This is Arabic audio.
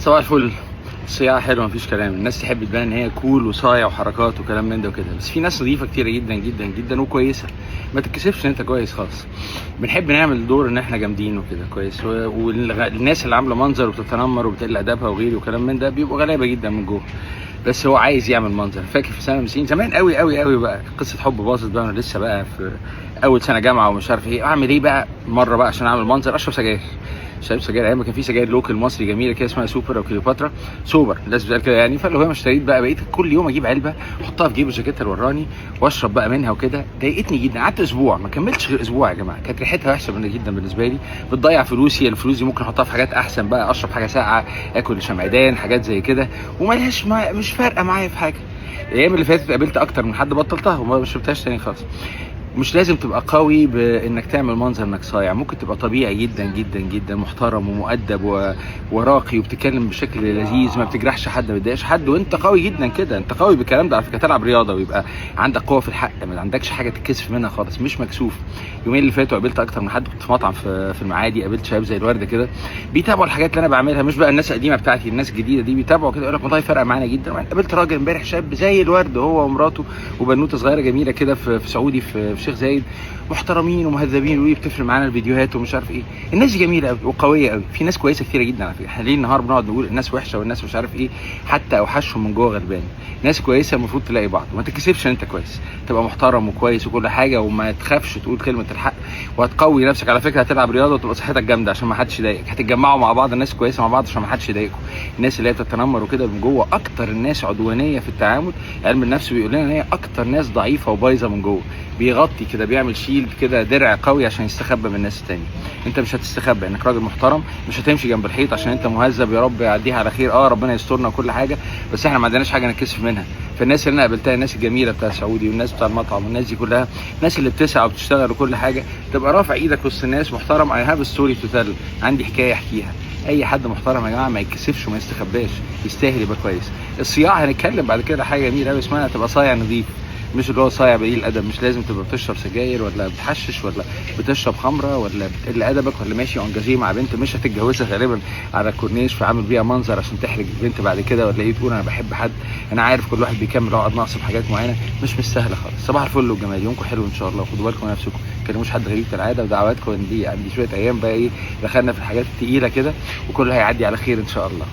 صباح الفل. الصياعة حلوة مفيش كلام، الناس تحب تبان ان هي كول وصايع وحركات وكلام من ده وكده، بس في ناس نظيفة كتيرة جدا جدا جدا وكويسة، ما تتكسفش ان انت كويس خالص. بنحب نعمل دور ان احنا جامدين وكده كويس، والناس اللي عاملة منظر وبتتنمر وبتقل ادبها وغيري وكلام من ده بيبقوا غلابة جدا من جوه، بس هو عايز يعمل منظر. فاكر في سنة 50 زمان قوي قوي قوي بقى قصة حب باظت بقى، وانا لسه بقى في اول سنة جامعة ومش عارف ايه اعمل ايه بقى مرة بقى عشان اعمل منظر، اشرب سجاير. شايف سجاير ايام ما كان في سجاير لوكال مصري جميله كده اسمها سوبر او كليوباترا سوبر، الناس بتقول كده يعني. فاللي هو اشتريت بقى، بقيت كل يوم اجيب علبه احطها في جيب الجاكيته اللي وراني واشرب بقى منها وكده. ضايقتني جدا، قعدت اسبوع ما كملتش غير اسبوع يا جماعه، كانت ريحتها وحشه جدا بالنسبه لي، بتضيع فلوسي. الفلوس دي ممكن احطها في حاجات احسن بقى، اشرب حاجه ساقعه، اكل شمعدان، حاجات زي كده، ومالهاش مش فارقه معايا في حاجه. الايام اللي فاتت قابلت اكتر من حد بطلتها وما شربتهاش تاني خالص. مش لازم تبقى قوي بانك تعمل منظر انك صايع، ممكن تبقى طبيعي جدا جدا جدا، محترم ومؤدب وراقي وبتتكلم بشكل لذيذ، ما بتجرحش حد ما بتضايقش حد، وانت قوي جدا كده. انت قوي بالكلام ده على فكره، تلعب رياضه ويبقى عندك قوه في الحق، ما عندكش حاجه تتكسف منها خالص، مش مكسوف. يومين اللي فاتوا قابلت اكتر من حد، كنت في مطعم في المعادي، قابلت شباب زي الورده كده بيتابعوا الحاجات اللي انا بعملها، مش بقى الناس القديمه بتاعتي، الناس الجديده دي بيتابعوا كده، يقول لك والله فرق معانا جدا. قابلت راجل امبارح شاب زي الورد، هو ومراته وبنوته صغيره جميله كده في سعودي في شيخ زايد، محترمين ومهذبين، ودي بتفرق معانا الفيديوهات ومش عارف ايه. الناس دي جميله قوي وقويه قوي، في ناس كويسه كتيره جدا على فكره. احنا ليه النهار بنقعد نقول الناس وحشه والناس مش عارف ايه، حتى اوحشهم من جوه غلبان. ناس كويسه المفروض تلاقي بعض، وما تتكسفش ان انت كويس، تبقى محترم وكويس وكل حاجه، وما تخافش تقول كلمه الحق، وهتقوي نفسك. على فكره هتلعب رياضه وتبقى صحتك جامده عشان ما حدش يضايقك، هتتجمعوا مع بعض الناس كويسه مع بعض عشان ما حدش يضايقكم. الناس اللي هي بتتنمر وكده من جوه اكتر الناس عدوانيه في التعامل. علم النفس بيقول لنا ان هي اكتر ناس ضعيفه وبايظه من جوه، بيغطي كده، بيعمل شيلد كده، درع قوي عشان يستخبى من الناس التانية. انت مش هتستخبى انك راجل محترم، مش هتمشي جنب الحيط عشان انت مهذب، يا رب يعديها على خير، ربنا يسترنا وكل حاجه، بس احنا ما عندناش حاجه نتكسف منها. فالناس اللي انا قابلتها، الناس الجميله بتاع سعودي والناس بتاع المطعم والناس دي كلها، الناس اللي بتسعى وبتشتغل وكل حاجه، تبقى رافع ايدك وسط الناس محترم. اي هاف ستوري تو تيل، عندي حكايه احكيها. اي حد محترم يا جماعه ما يتكسفش وما يستخباش، يستاهل يبقى كويس. الصياعه هنتكلم بعد كده حاجه جميله قوي اسمها تبقى صايع نظيف، مش اللي هو صايع بقليل الادب. مش لازم تبقى بتشرب سجاير ولا بتحشش ولا بتشرب خمره ولا بتقل ادبك ولا ماشي انجازيه مع بنت مش هتتجوزها غالبا على الكورنيش، فعامل بيها منظر عشان تحرج البنت بعد كده، ولا ايه تقول انا بحب حد. انا عارف كل واحد بيكمل عقد ناقص في حاجات معينه، مش سهله خالص. صباح الفل والجمال، يومكم حلو ان شاء الله، خدوا بالكم من نفسكم، ما تكلموش حد غريب كالعاده، ودعواتكم ان دي عندي شويه ايام بقى ايه، دخلنا في الحاجات الثقيله كده، وكله هيعدي على خير ان شاء الله.